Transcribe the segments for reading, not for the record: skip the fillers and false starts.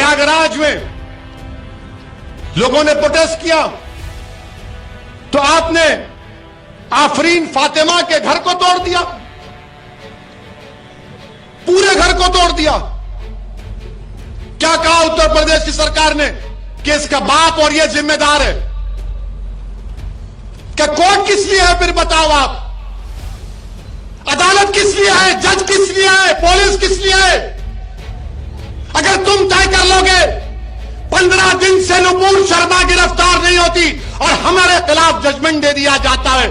प्रयागराज में लोगों ने प्रोटेस्ट किया तो आपने आफरीन फातिमा के घर को तोड़ दिया, पूरे घर को तोड़ दिया। क्या कहा उत्तर प्रदेश की सरकार ने कि इसका बाप और यह जिम्मेदार है? क्या कोर्ट किस लिए है फिर बताओ आप? अदालत किस लिए है? जज किस लिए है? पुलिस किस लिए है? अगर तुम तय कर लोगे 15 दिन से नुपुर शर्मा गिरफ्तार नहीं होती और हमारे खिलाफ जजमेंट दे दिया जाता है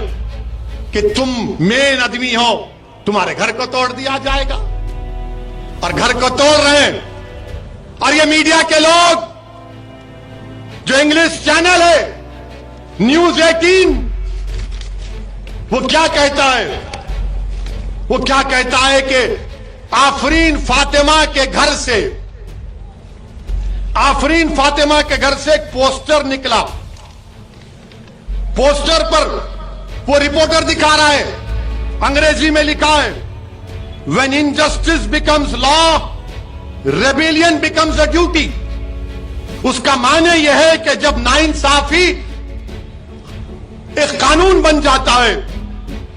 कि तुम मेन आदमी हो, तुम्हारे घर को तोड़ दिया जाएगा। और घर को तोड़ रहे हैं। और ये मीडिया के लोग जो इंग्लिश चैनल है न्यूज 18, वो क्या कहता है? वो क्या कहता है कि आफरीन फातिमा के घर से एक पोस्टर निकला। पोस्टर पर वो रिपोर्टर दिखा रहा है, अंग्रेजी में लिखा है, When injustice becomes law, rebellion becomes a duty। उसका माने यह है कि जब नाइंसाफी एक कानून बन जाता है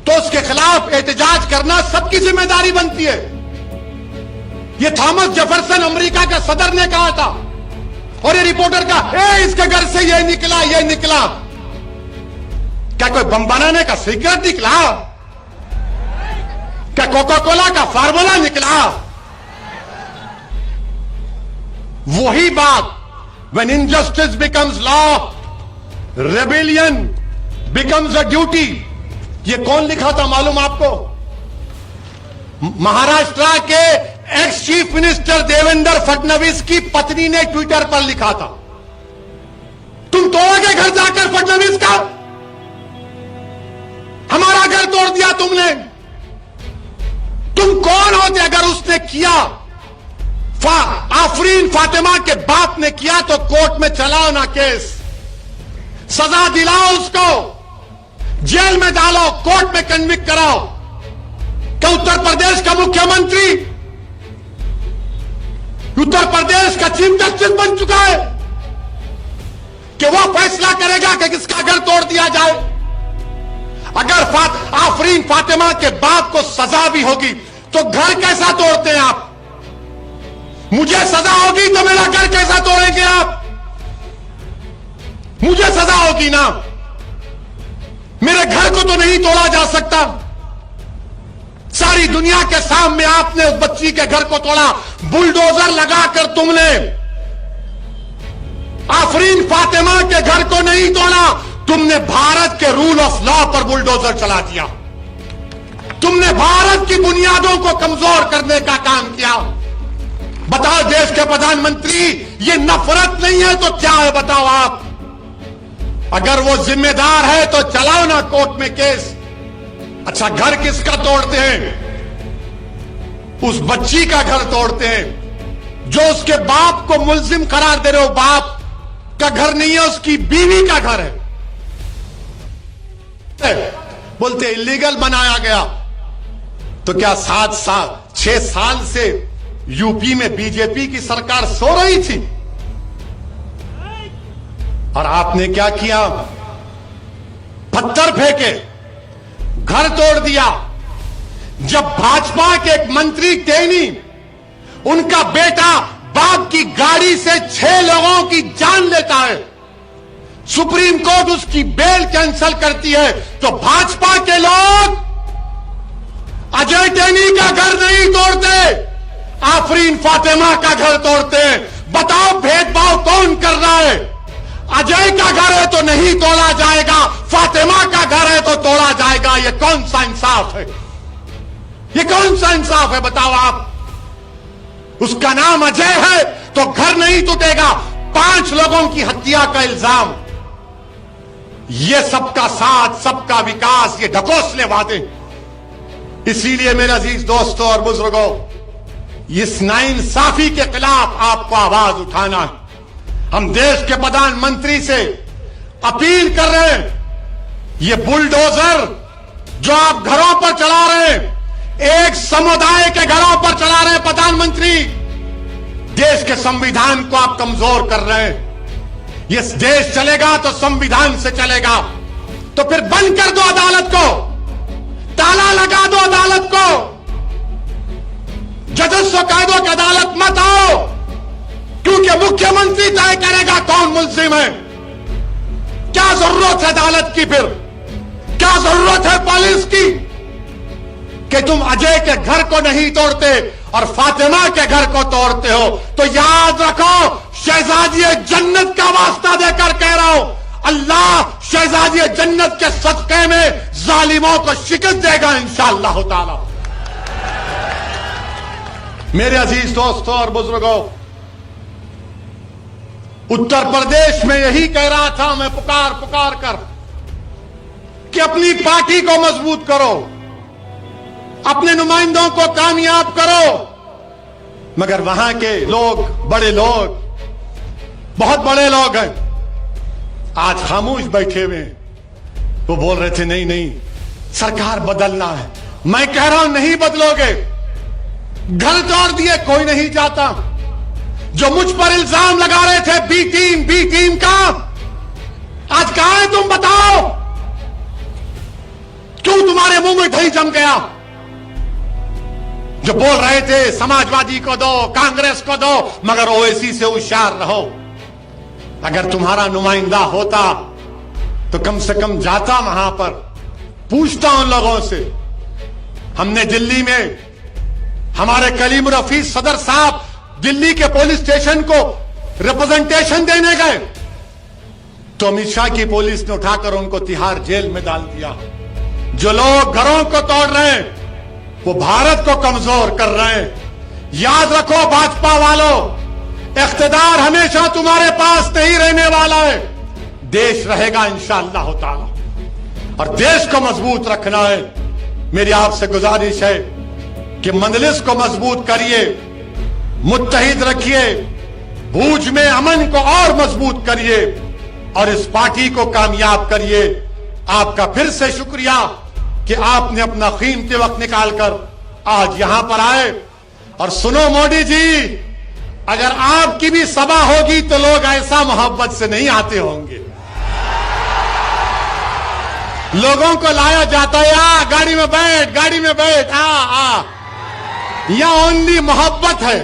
तो उसके खिलाफ एहतजाज करना सबकी जिम्मेदारी बनती है। यह थॉमस जेफरसन अमेरिका के सदर ने कहा था। और ये रिपोर्टर का इसके घर से यह निकला। क्या कोई बम बनाने का सीक्रेट निकला? क्या कोका कोला का फार्मूला निकला? वही बात, when injustice becomes law, rebellion becomes a duty। ये कौन लिखा था मालूम आपको? महाराष्ट्र के ex chief minister Devendra Fadnavis की पत्नी ने ट्विटर पर लिखा था। तुम तोड़ोगे घर जाकर फडणवीस का? हमारा घर तोड़ दिया तुमने। तुम कौन होते अगर उसने किया? आफरीन फातिमा के बाप ने किया तो कोर्ट में चलाओ ना केस, सजा दिलाओ उसको, जेल में डालो, कोर्ट में कन्विक्ट कराओ। क्या उत्तर प्रदेश का मुख्यमंत्री उत्तर प्रदेश का चीफ जस्टिस बन चुका है कि वो फैसला करेगा कि किसका घर तोड़ दिया जाए? अगर आफरीन फातिमा के बाप को सजा भी होगी तो घर कैसा तोड़ते हैं आप? मुझे सजा होगी तो मेरा घर कैसा तोड़ेंगे आप? मुझे सजा होगी ना, मेरे घर को तो नहीं तोड़ा जा सकता। सारी दुनिया के सामने आपने उस बच्ची के घर को तोड़ा, बुलडोजर लगाकर तुमने आफरीन फातिमा के घर को नहीं तोड़ा, तुमने भारत के रूल ऑफ लॉ पर बुलडोजर चला दिया। तुमने भारत की बुनियादों को कमजोर करने का काम किया। बताओ देश के प्रधानमंत्री, ये नफरत नहीं है तो क्या है बताओ आप? अगर वो जिम्मेदार है तो चलाओ ना कोर्ट में केस। अच्छा, घर किसका तोड़ते हैं? उस बच्ची का घर तोड़ते हैं जो उसके बाप को मुल्जिम करार दे रहे हो। बाप का घर नहीं है, उसकी बीवी का घर है। बोलते इलीगल बनाया गया। तो क्या 6 साल से यूपी में बीजेपी की सरकार सो रही थी? और आपने क्या किया? पत्थर फेंके, घर तोड़ दिया। जब भाजपा के एक मंत्री टेनी, उनका बेटा बाप की गाड़ी से 6 लोगों की जान लेता है, सुप्रीम कोर्ट उसकी बेल कैंसिल करती है, तो भाजपा के लोग अजय टेनी का घर नहीं तोड़ते, आफरीन फातिमा का घर तोड़ते हैं। बताओ भेदभाव कौन कर रहा है? अजय का घर है तो नहीं तोड़ा जाएगा, फातिमा का घर है तो तोड़ा जाएगा। ये कौन सा इंसाफ है? ये कौन सा इंसाफ है बताओ आप? उसका नाम अजय है तो घर नहीं टूटेगा। 5 लोगों की हत्या का इल्जाम। ये सबका साथ, सबका विकास, ये ढकोसले वादे। इसीलिए मेरे अजीज दोस्तों और बुजुर्गों, इस नाइंसाफी के खिलाफ आपको आवाज उठाना है। हम देश के प्रधानमंत्री से अपील कर रहे हैं, ये बुलडोजर जो आप घरों पर चला रहे हैं, एक समुदाय के घरों पर चला रहे हैं प्रधानमंत्री, देश के संविधान को आप कमजोर कर रहे हैं। ये देश चलेगा तो संविधान से चलेगा। तो फिर बंद कर दो अदालत को, ताला लगा दो अदालत को, जजेस को कह दो कि अदालत मत आओ, क्योंकि मुख्यमंत्री तय करेगा कौन मुल्जिम है। क्या जरूरत है अदालत की? फिर क्या जरूरत है पुलिस की कि तुम अजय के घर को नहीं तोड़ते और फातिमा के घर को तोड़ते हो? तो याद रखो, शहजादी जन्नत का वास्ता देकर कह रहा हूं, अल्लाह शहजादी जन्नत के सदके में जालिमों को शिकस्त देगा इंशाअल्लाह ताला। मेरे अजीज दोस्तों और बुजुर्गों, उत्तर प्रदेश में यही कह रहा था मैं पुकार पुकार कर कि अपनी पार्टी को मजबूत करो, अपने नुमाइंदों को कामयाब करो। मगर वहां के लोग, बड़े लोग, बहुत बड़े लोग हैं, आज खामोश बैठे हुए हैं। वो बोल रहे थे नहीं नहीं सरकार बदलना है। मैं कह रहा हूं नहीं बदलोगे। घर तोड़ दिए, कोई नहीं जाता। जो मुझ पर इल्जाम लगा रहे थे बी टीम का, आज कहां है तुम बताओ? क्यों तुम्हारे मुंह में दही जम गया? जो बोल रहे थे समाजवादी को दो, कांग्रेस को दो, मगर ओवैसी से होशियार रहो। अगर तुम्हारा नुमाइंदा होता तो कम से कम जाता वहां पर, पूछता उन लोगों से। हमने दिल्ली में हमारे कलीम रफीक सदर साहब दिल्ली के पुलिस स्टेशन को रिप्रेजेंटेशन देने गए तो अमित शाह की पुलिस ने उठाकर उनको तिहाड़ जेल में डाल दिया। जो लोग घरों को तोड़ रहे हैं वो भारत को कमजोर कर रहे हैं। याद रखो भाजपा वालों, इख्तिदार हमेशा तुम्हारे पास नहीं रहने वाला है। देश रहेगा इंशाअल्लाह ताला, और देश को मजबूत रखना है। मेरी आपसे गुजारिश है कि मजलिस को मजबूत करिए, मुत्तहिद रखिए, भूज में अमन को और मजबूत करिए और इस पार्टी को कामयाब करिए। आपका फिर से शुक्रिया कि आपने अपना कीमती वक्त निकालकर आज यहां पर आए। और सुनो मोदी जी, अगर आपकी भी सभा होगी तो लोग ऐसा मोहब्बत से नहीं आते होंगे। लोगों को लाया जाता है, आ गाड़ी में बैठ, गाड़ी में बैठ, आ। यहां ओनली मोहब्बत है।